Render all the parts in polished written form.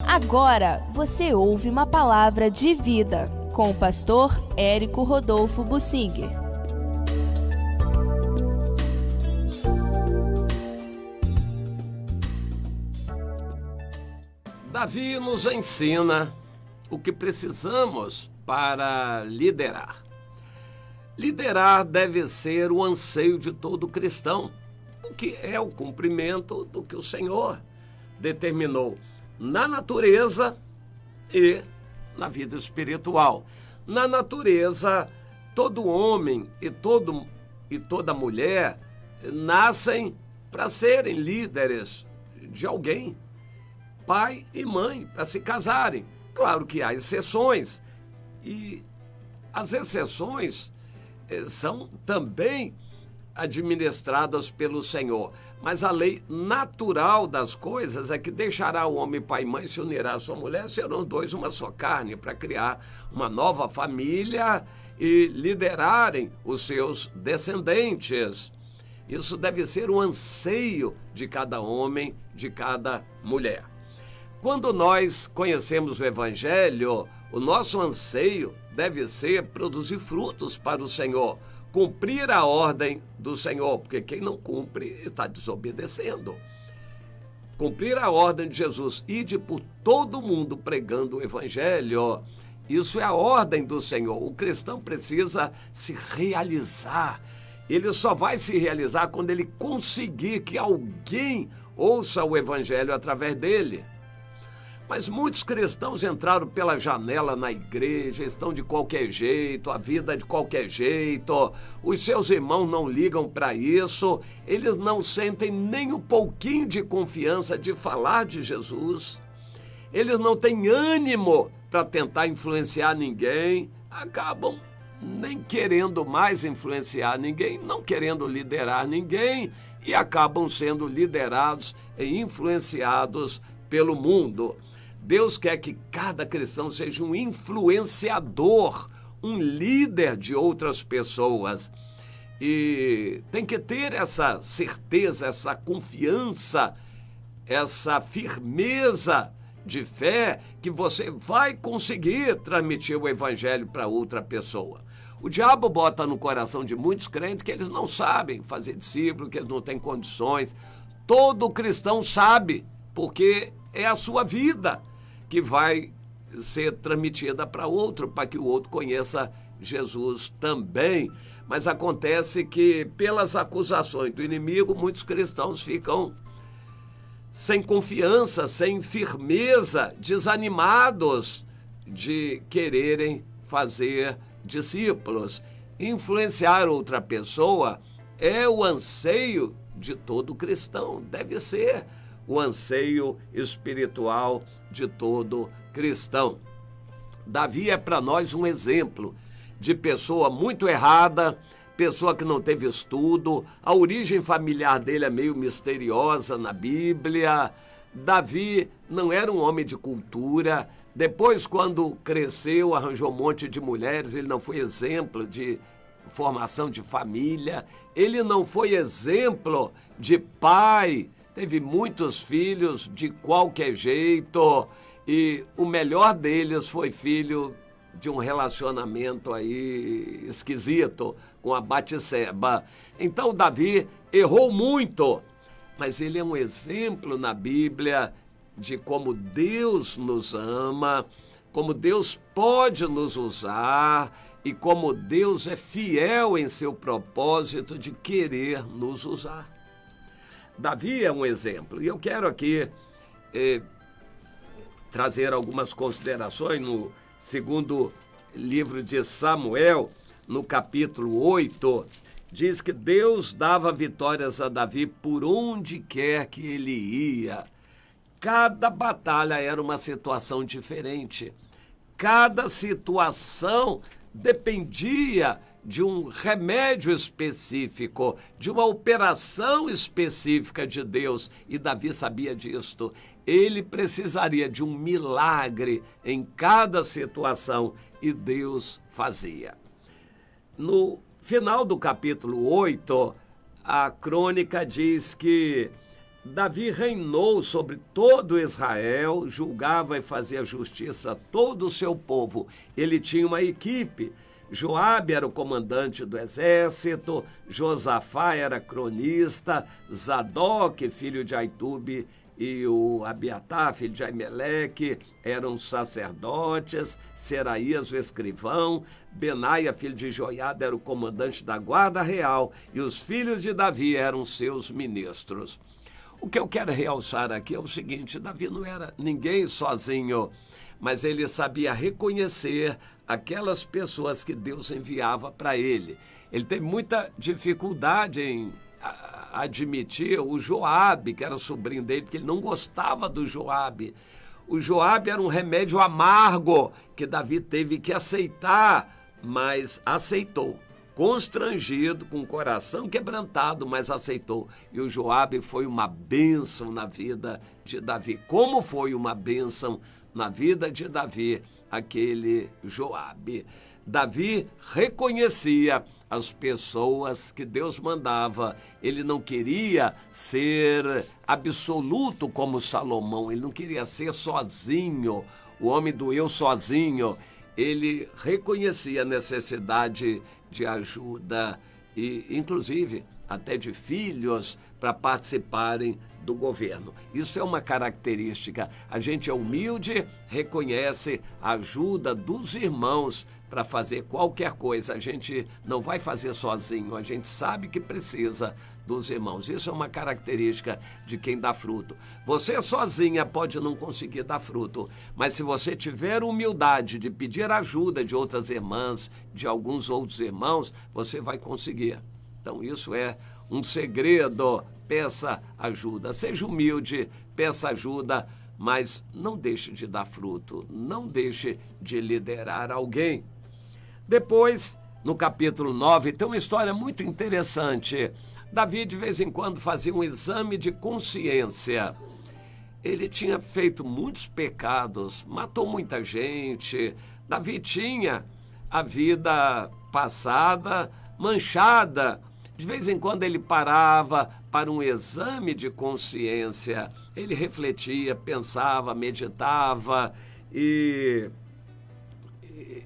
Agora você ouve uma palavra de vida com o pastor Érico Rodolfo Bussinger. Davi nos ensina o que precisamos para liderar. Liderar deve ser o anseio de todo cristão, o que é o cumprimento do que o Senhor determinou na natureza e na vida espiritual. Na natureza, todo homem e toda mulher nascem para serem líderes de alguém, pai e mãe, para se casarem. Claro que há exceções, e as exceções são também administradas pelo Senhor. Mas a lei natural das coisas é que deixará o homem pai e mãe, se unirá à sua mulher, serão os dois uma só carne, para criar uma nova família e liderarem os seus descendentes. Isso deve ser o anseio de cada homem, de cada mulher. Quando nós conhecemos o Evangelho, o nosso anseio deve ser produzir frutos para o Senhor, cumprir a ordem do Senhor, porque quem não cumpre está desobedecendo. Cumprir a ordem de Jesus, ide por todo mundo pregando o Evangelho, isso é a ordem do Senhor. O cristão precisa se realizar. Ele só vai se realizar quando ele conseguir que alguém ouça o Evangelho através dele. Mas muitos cristãos entraram pela janela na igreja, estão de qualquer jeito, a vida é de qualquer jeito, os seus irmãos não ligam para isso, eles não sentem nem um pouquinho de confiança de falar de Jesus, eles não têm ânimo para tentar influenciar ninguém, acabam nem querendo mais influenciar ninguém, não querendo liderar ninguém e acabam sendo liderados e influenciados pelo mundo. Deus quer que cada cristão seja um influenciador, um líder de outras pessoas. E tem que ter essa certeza, essa confiança, essa firmeza de fé que você vai conseguir transmitir o Evangelho para outra pessoa. O diabo bota no coração de muitos crentes que eles não sabem fazer discípulo, que eles não têm condições. Todo cristão sabe, porque é a sua vida que vai ser transmitida para outro, para que o outro conheça Jesus também. Mas acontece que, pelas acusações do inimigo, muitos cristãos ficam sem confiança, sem firmeza, desanimados de quererem fazer discípulos. Influenciar outra pessoa é o anseio de todo cristão, deve ser o anseio espiritual de todo cristão. Davi é para nós um exemplo de pessoa muito errada, pessoa que não teve estudo, a origem familiar dele é meio misteriosa na Bíblia. Davi não era um homem de cultura, depois quando cresceu, arranjou um monte de mulheres, ele não foi exemplo de formação de família, ele não foi exemplo de pai, teve muitos filhos de qualquer jeito e o melhor deles foi filho de um relacionamento aí esquisito com a Batseba. Então Davi errou muito, mas ele é um exemplo na Bíblia de como Deus nos ama, como Deus pode nos usar e como Deus é fiel em seu propósito de querer nos usar. Davi é um exemplo, e eu quero aqui trazer algumas considerações no segundo livro de Samuel, no capítulo 8, diz que Deus dava vitórias a Davi por onde quer que ele ia. Cada batalha era uma situação diferente, cada situação dependia de um remédio específico, de uma operação específica de Deus, e Davi sabia disto. Ele precisaria de um milagre em cada situação, e Deus fazia. No final do capítulo 8, a crônica diz que Davi reinou sobre todo Israel, julgava e fazia justiça a todo o seu povo. Ele tinha uma equipe. Joabe era o comandante do exército, Josafá era cronista, Zadok, filho de Aitube, e o Abiatar, filho de Aimeleque, eram sacerdotes, Seraías, o escrivão, Benaia, filho de Joiada, era o comandante da guarda real, e os filhos de Davi eram seus ministros. O que eu quero realçar aqui é o seguinte: Davi não era ninguém sozinho, mas ele sabia reconhecer aquelas pessoas que Deus enviava para ele. Ele teve muita dificuldade em admitir o Joabe, que era sobrinho dele, porque ele não gostava do Joabe. O Joabe era um remédio amargo que Davi teve que aceitar, mas aceitou. Constrangido, com o coração quebrantado, mas aceitou. E o Joabe foi uma bênção na vida de Davi. Como foi uma bênção na vida de Davi, aquele Joabe? Davi reconhecia as pessoas que Deus mandava. Ele não queria ser absoluto como Salomão, ele não queria ser sozinho, o homem do eu sozinho. Ele reconhecia a necessidade de ajuda e, inclusive, até de filhos para participarem do governo. Isso é uma característica. A gente é humilde, reconhece a ajuda dos irmãos para fazer qualquer coisa. A gente não vai fazer sozinho, a gente sabe que precisa dos irmãos. Isso é uma característica de quem dá fruto. Você sozinha pode não conseguir dar fruto, mas se você tiver humildade de pedir ajuda de outras irmãs, de alguns outros irmãos, você vai conseguir. Então isso é um segredo. Peça ajuda, seja humilde, peça ajuda, mas não deixe de dar fruto, não deixe de liderar alguém. Depois, no capítulo 9, tem uma história muito interessante. Davi, de vez em quando, fazia um exame de consciência. Ele tinha feito muitos pecados, matou muita gente. Davi tinha a vida passada manchada. De vez em quando ele parava para um exame de consciência. Ele refletia, pensava, meditava e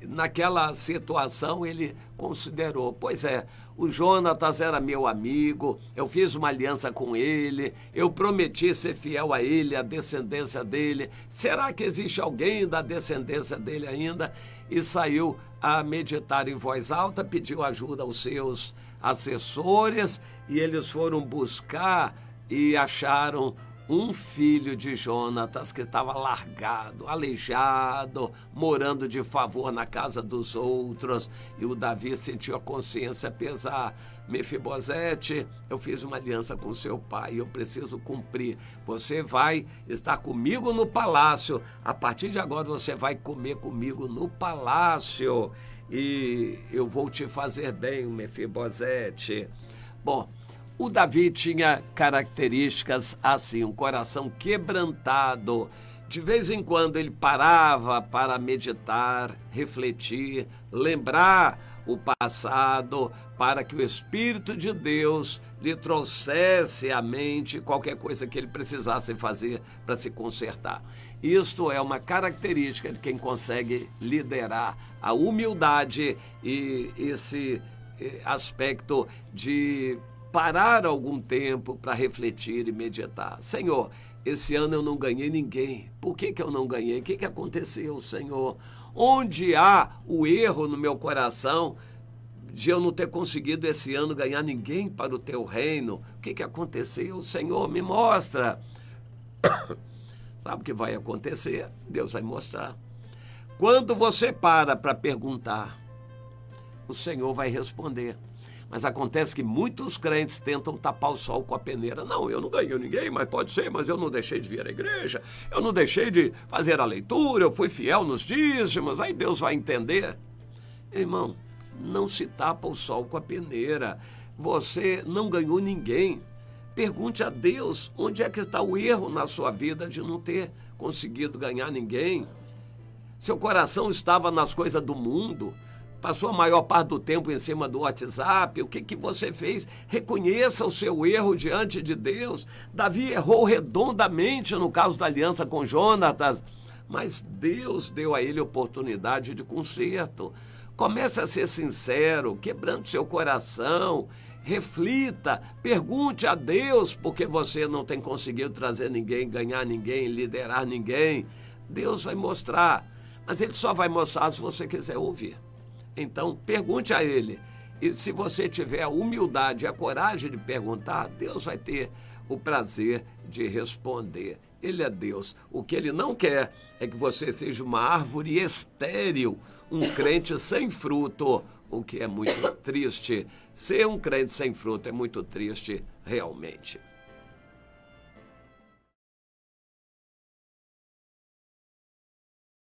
naquela situação ele considerou: pois é, o Jonatas era meu amigo, eu fiz uma aliança com ele, eu prometi ser fiel a ele, a descendência dele. Será que existe alguém da descendência dele ainda? E saiu a meditar em voz alta, pediu ajuda aos seus assessores e eles foram buscar e acharam um filho de Jonatas que estava largado, aleijado, morando de favor na casa dos outros. E o Davi sentiu a consciência pesar: Mefibosete, eu fiz uma aliança com seu pai, eu preciso cumprir. Você vai estar comigo no palácio. A partir de agora você vai comer comigo no palácio e eu vou te fazer bem, Mefibosete. Bom, o Davi tinha características assim, um coração quebrantado. De vez em quando ele parava para meditar, refletir, lembrar o passado, para que o Espírito de Deus lhe trouxesse à mente qualquer coisa que ele precisasse fazer para se consertar. Isto é uma característica de quem consegue liderar, a humildade e esse aspecto de parar algum tempo para refletir e meditar. Senhor, esse ano eu não ganhei ninguém. Por que eu não ganhei? O que aconteceu, Senhor? Onde há o erro no meu coração de eu não ter conseguido esse ano ganhar ninguém para o teu reino? O que aconteceu, Senhor? Me mostra. Sabe o que vai acontecer? Deus vai mostrar. Quando você para perguntar, o Senhor vai responder. Mas acontece que muitos crentes tentam tapar o sol com a peneira. Não, eu não ganhei ninguém, mas pode ser, mas eu não deixei de vir à igreja, eu não deixei de fazer a leitura, eu fui fiel nos dízimos, aí Deus vai entender. Irmão, não se tapa o sol com a peneira. Você não ganhou ninguém. Pergunte a Deus onde é que está o erro na sua vida de não ter conseguido ganhar ninguém. Seu coração estava nas coisas do mundo. passou a maior parte do tempo em cima do WhatsApp, o que você fez? Reconheça o seu erro diante de Deus. Davi errou redondamente no caso da aliança com Jonatas, mas Deus deu a ele oportunidade de conserto. Comece a ser sincero, quebrando seu coração, reflita, pergunte a Deus por que você não tem conseguido trazer ninguém, ganhar ninguém, liderar ninguém. Deus vai mostrar, mas Ele só vai mostrar se você quiser ouvir. Então, pergunte a Ele. E se você tiver a humildade e a coragem de perguntar, Deus vai ter o prazer de responder. Ele é Deus. O que Ele não quer é que você seja uma árvore estéril, um crente sem fruto, o que é muito triste. Ser um crente sem fruto é muito triste, realmente.